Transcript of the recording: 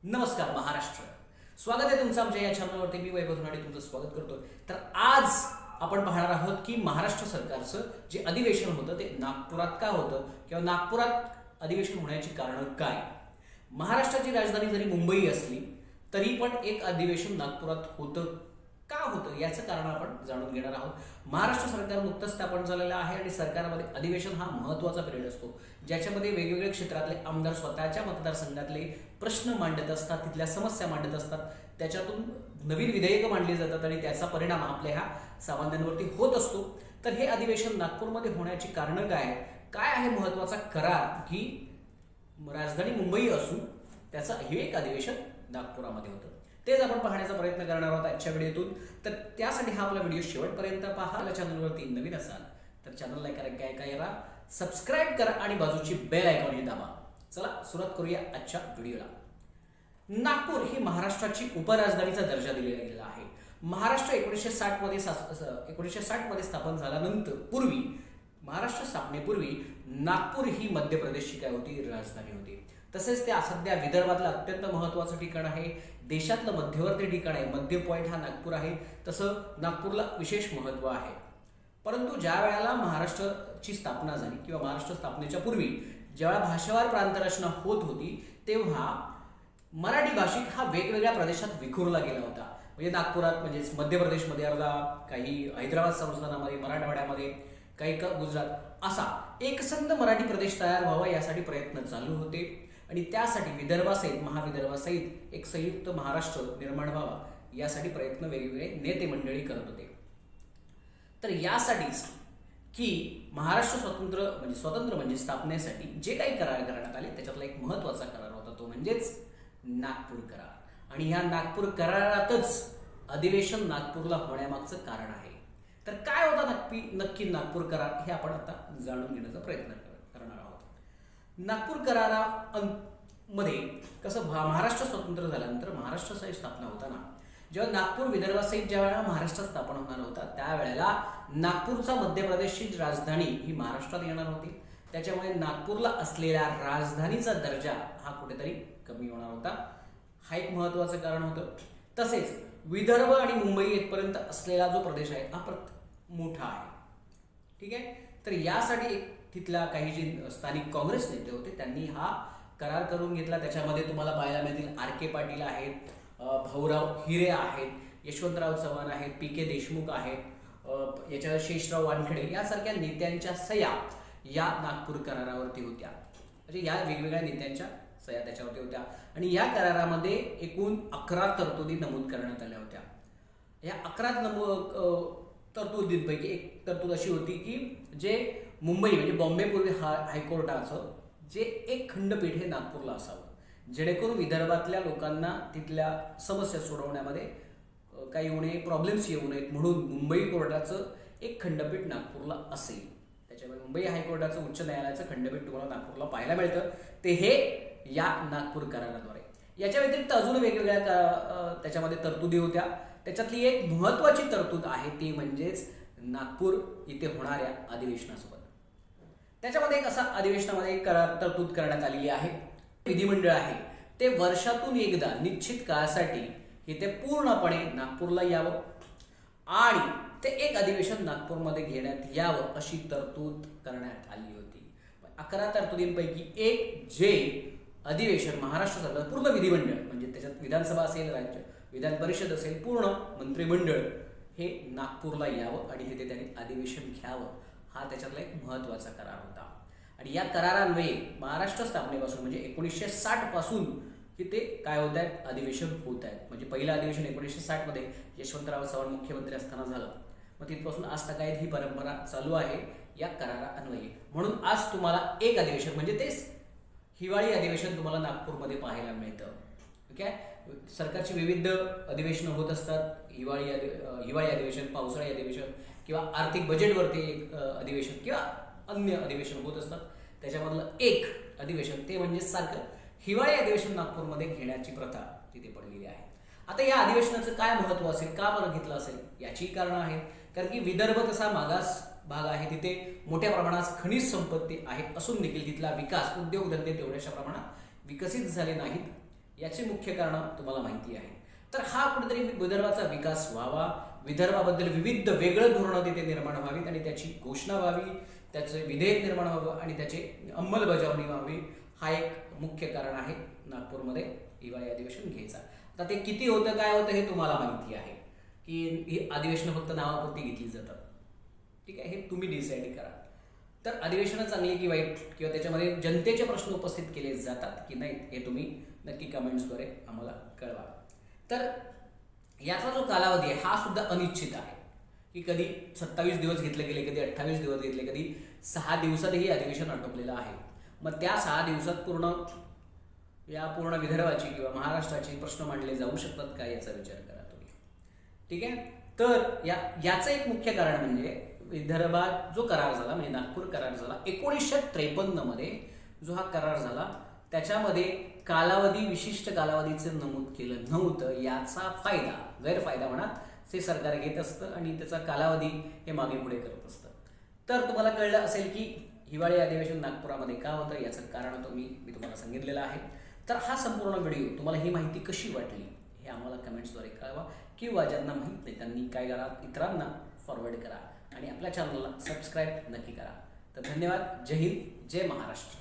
नमस्कार महाराष्ट्र. स्वागत आहे तुमचं आमच्या या चॅनलवरती. मी वैभव धनाडे तुमचं स्वागत करतो. तर आज आपण पाहणार आहोत की महाराष्ट्र सरकारचं जे अधिवेशन होतं ते नागपुरात का होतं किंवा नागपुरात अधिवेशन होण्याची कारणं काय. महाराष्ट्राची राजधानी जरी मुंबई असली तरी पण एक अधिवेशन नागपुरात होतं का होतं याचं कारण आपण जाणून घेणार आहोत. महाराष्ट्र सरकार नुकतंच स्थापन झालेलं आहे आणि सरकारमध्ये अधिवेशन हा महत्त्वाचा पिरियड असतो ज्याच्यामध्ये वेगवेगळ्या क्षेत्रातले आमदार स्वतःच्या मतदारसंघातले प्रश्न मांडत असतात, तिथल्या समस्या मांडत असतात, त्याच्यातून नवीन विधेयकं मांडली जातात आणि त्याचा परिणाम आपल्या ह्या सामान्यांवरती होत असतो. तर हे अधिवेशन नागपूरमध्ये होण्याची कारणं काय आहे महत्त्वाचा करार की राजधानी मुंबई असून त्याचं हे एक अधिवेशन नागपुरामध्ये होतं तेच आपण पाहण्याचा प्रयत्न करणार आहोत आजच्या व्हिडिओतून. तर त्यासाठी हा आपला व्हिडिओ शेवटपर्यंत पहा. आपल्या चॅनलवरती नवीन असाल तर चॅनल लाईक करा, सबस्क्राईब करा आणि बाजूची बेल आयकॉन ही दाबा. चला सुरुवात करूया आजच्या व्हिडिओला. नागपूर ही महाराष्ट्राची उपराजधानीचा दर्जा दिलेला गेलेला आहे. महाराष्ट्र 1960 मध्ये स्थापन झाल्यानंतर महाराष्ट्र स्थापनेपूर्वी नागपूर ही मध्य प्रदेशची काय होती, राजधानी होती. तसेच त्या सध्या विदर्भातलं अत्यंत महत्त्वाचं ठिकाण आहे, देशातलं मध्यवर्ती ठिकाण आहे, मध्य पॉईंट हा नागपूर आहे. तसं नागपूरला विशेष महत्त्व आहे. परंतु ज्या वेळेला महाराष्ट्राची स्थापना झाली किंवा महाराष्ट्र स्थापनेच्या पूर्वी ज्यावेळेला भाषावार प्रांतरचना होत होती तेव्हा मराठी भाषिक हा वेगवेगळ्या प्रदेशात विखुरला गेला होता. म्हणजे नागपुरात म्हणजेच मध्य प्रदेशमध्ये अर्धा, काही हैदराबाद संस्थानामध्ये, मराठवाड्यामध्ये, काही गुजरात, असा एकसंध मराठी प्रदेश तयार व्हावा यासाठी प्रयत्न चालू होते आणि त्यासाठी विदर्भासहित महाविदर्भासहित एक संयुक्त महाराष्ट्र निर्माण व्हावा यासाठी प्रयत्न वेगवेगळे नेते मंडळी करत होते. तर यासाठीच की महाराष्ट्र स्वतंत्र म्हणजे स्थापनेसाठी जे काही करार करण्यात आले त्याच्यातला एक महत्त्वाचा करार होता तो म्हणजेच नागपूर करार. आणि ह्या नागपूर करारातच अधिवेशन नागपूरला होण्यामागचं कारण आहे. तर काय होता नक्की नागपूर करार हे आपण आता जाणून घेण्याचा प्रयत्न करणार आहोत. नागपूर करारामध्ये कसं महाराष्ट्र स्वतंत्र झाल्यानंतर महाराष्ट्राची स्थापना होताना जेव्हा नागपूर विदर्भासहित ज्या वेळेला महाराष्ट्र स्थापन होणार होता त्यावेळेला नागपूरचा मध्य प्रदेशची राजधानी ही महाराष्ट्रात येणार होती. त्याच्यामुळे नागपूरला असलेल्या राजधानीचा दर्जा हा कुठेतरी कमी होणार होता. हा एक महत्त्वाचं कारण होतं. तसेच विदर्भ आणि मुंबई येथपर्यंत असलेला जो प्रदेश आहे हा मोठा आहे. ठीक आहे. तर यासाठी एक तिथल्या काही जे स्थानिक काँग्रेस नेते होते त्यांनी हा करार करून घेतला. त्याच्यामध्ये तुम्हाला पाहायला मिळतील R.K. पाटील आहेत, भाऊराव हिरे आहेत, यशवंतराव चव्हाण आहेत, P.K. देशमुख आहेत, याच्या शेषराव वानखेडे यासारख्या नेत्यांच्या सह्या या नागपूर करारावरती होत्या. म्हणजे या वेगवेगळ्या नेत्यांच्या सह्या त्याच्यावरती होत्या आणि या करारामध्ये एकूण 11 तरतुदी नमूद करण्यात आल्या होत्या. या 11 तरतुदींपैकी एक तरतूद अशी होती की जे मुंबई म्हणजे बॉम्बे पूर्वी हायकोर्टाचं जे एक खंडपीठ हे नागपूरला असावं जेणेकरून विदर्भातल्या लोकांना तिथल्या समस्या सोडवण्यामध्ये काही येऊ नये, प्रॉब्लेम्स येऊ नयेत म्हणून मुंबई कोर्टाचं एक खंडपीठ नागपूरला असेल. त्याच्यामुळे मुंबई हायकोर्टाचं उच्च न्यायालयाचं खंडपीठ तुम्हाला नागपूरला पाहायला मिळतं ते हे या नागपूर कराराद्वारे. याच्या व्यतिरिक्त अजून वेगवेगळ्या त्याच्यामध्ये तरतुदी होत्या. त्याच्यातली एक महत्त्वाची तरतूद आहे ती म्हणजेच नागपूर इथे होणाऱ्या अधिवेशनासोबत. त्याच्यामध्ये एक असा अधिवेशनामध्ये एक तरतूद करण्यात आलेली आहे. विधिमंडळ आहे ते वर्षातून एकदा निश्चित काळासाठी इथे पूर्णपणे नागपूरला यावं आणि ते एक अधिवेशन नागपूरमध्ये घेण्यात यावं अशी तरतूद करण्यात आली होती. 11 तरतुदींपैकी एक जे अधिवेशन महाराष्ट्र सरकार पूर्ण विधिमंडळ म्हणजे त्याच्यात विधानसभा असेल, राज्य विधान परिषद असेल, पूर्ण मंत्रिमंडळ हे नागपूरला यावं आणि तिथे त्यांनी अधिवेशन घ्यावं हा त्याच्यातला एक महत्त्वाचा करार होता. आणि या करारान्वये महाराष्ट्र स्थापनेपासून म्हणजे 1960 पासून तिथे काय होत आहेत, अधिवेशन होत आहेत. म्हणजे पहिलं अधिवेशन 1960 मध्ये यशवंतराव चव्हाण मुख्यमंत्री असताना झालं. मग तिथपासून आज तकायत ही परंपरा चालू आहे या करारान्वये. म्हणून आज तुम्हाला एक अधिवेशन म्हणजे तेच हिवाळी अधिवेशन तुम्हाला नागपूरमध्ये पाहायला मिळतं. ठीक आहे. सरकारची विविध अधिवेशनं होत असतात. हिवाळी अधिवेशन, पावसाळी अधिवेशन किंवा आर्थिक बजेटवरती एक अधिवेशन किंवा अन्य अधिवेशन होत असतात. त्याच्यामधलं एक अधिवेशन ते म्हणजे सारखं हिवाळी अधिवेशन नागपूरमध्ये घेण्याची प्रथा तिथे पडलेली आहे. आता या अधिवेशनाचं काय महत्त्व असेल, का बरं घेतलं असेल याची कारणं आहेत. कारण की विदर्भ तसा मागास भाग आहे, तिथे मोठ्या प्रमाणात खनिज संपत्ती आहे असून देखील तिथला विकास, उद्योगधंदे तेवढ्याशा प्रमाणात विकसित झाले नाहीत. याची मुख्य कारणं तुम्हाला माहिती आहे. तर हा कुठेतरी विदर्भाचा विकास व्हावा, विदर्भाबद्दल विविध वेगळं धोरणं तिथे निर्माण व्हावीत आणि त्याची घोषणा व्हावी, त्याचं विधेयक निर्माण व्हावं आणि त्याची अंमलबजावणी व्हावी, हा एक मुख्य कारण आहे नागपूरमध्ये हिवाळी अधिवेशन घ्यायचा. आता ते किती होतं काय होतं हे तुम्हाला माहिती आहे की ही अधिवेशनं फक्त नावापुरती घेतली जातात. ठीक आहे, हे तुम्ही डिसाईड करा. तर अधिवेशनं चांगली की वाईट किंवा त्याच्यामध्ये जनतेचे प्रश्न उपस्थित केले जातात की नाही हे तुम्ही नक्की कमेंट्सद्वारे आम्हाला कळवा. तर याचा जो कालावधी आहे हा सुद्धा अनिश्चित आहे की कधी 27 दिवस घेतले गेले, कधी 28 दिवस घेतले, कधी 6 दिवसातही अधिवेशन आटोपलेलं आहे. मग त्या 6 दिवसात पूर्ण विदर्भाची किंवा महाराष्ट्राचे प्रश्न मांडले जाऊ शकतात का याचा विचार करा तुम्ही. ठीक आहे, तर याचं एक मुख्य कारण म्हणजे विदर्भात जो करार झाला म्हणजे नागपूर करार झाला 1953 मध्ये जो हा करार झाला त्याच्यामध्ये कालावधी विशिष्ट कालावधीचं नमूद केलं नव्हतं. याचा गैरफायदा म्हणा ते सरकार घेत असतं आणि त्याचा कालावधी हे मागे पुढे करत असतं. तर तुम्हाला कळलं असेल की हिवाळी अधिवेशन नागपुरामध्ये का होतं याचं कारण मी तुम्हाला सांगितलेलं आहे. तर हा संपूर्ण व्हिडिओ तुम्हाला ही माहिती कशी वाटली हे आम्हाला कमेंट्सद्वारे कळवा किंवा ज्यांना माहीत नाही त्यांनी काय करा इतरांना फॉरवर्ड करा आणि आपल्या चॅनलला सबस्क्राईब नक्की करा. तर धन्यवाद. जय हिंद, जय महाराष्ट्र.